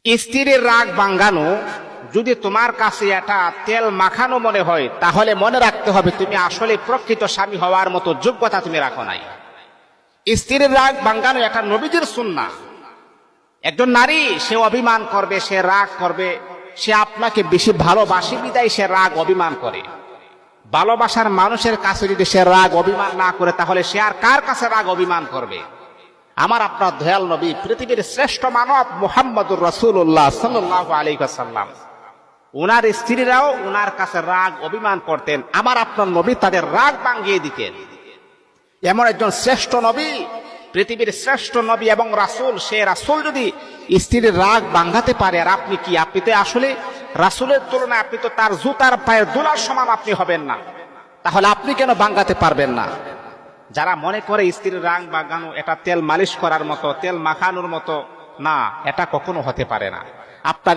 স্ত্রীর রাগ ভাঙানো যদি তোমার কাছে এটা তেল মাখানো মনে হয়, তাহলে মনে রাখতে হবে তুমি আসলে প্রকৃত স্বামী হওয়ার মতো যোগ্যতা তুমি রাখো নাই। স্ত্রীর রাগ ভাঙানো এটা নবীজির সুন্নাহ। একজন নারী সে অভিমান করবে, সে রাগ করবে, সে আপনাকে বেশি ভালোবাসে বিদায় সে রাগ অভিমান করে। ভালোবাসার মানুষের কাছে যদি সে রাগ অভিমান না করে, তাহলে সে আর কার কাছে রাগ অভিমান করবে? আমার আপনার দয়াল নবী, পৃথিবীর শ্রেষ্ঠ মানব মুহাম্মদুর রাসূলুল্লাহ সাল্লাল্লাহু আলাইহি ওয়াসাল্লাম, ওনার স্ত্রীরাও ওনার কাছে রাগ অভিমান করতেন। আমার আপনার নবী তাদের রাগ ভাঙিয়ে দিতেন। এমন একজন শ্রেষ্ঠ নবী, পৃথিবীর শ্রেষ্ঠ নবী এবং রাসূল, সে রাসূল যদি স্ত্রীর রাগ ভাঙাতে পারে, আর আপনি কি? আপনি তো আসলে রাসূলের তুলনায় আপনি তো তার জুতার পায়ের ধুলার সমান আপনি হবেন না, তাহলে আপনি কেন ভাঙাতে পারবেন না? যারা মনে করে স্ত্রীর রাগ ভাঙানো এটা তেল মালিশ করার মতো, তেল মাখানোর মতো, না, এটা কখনো হতে পারে না। আপনার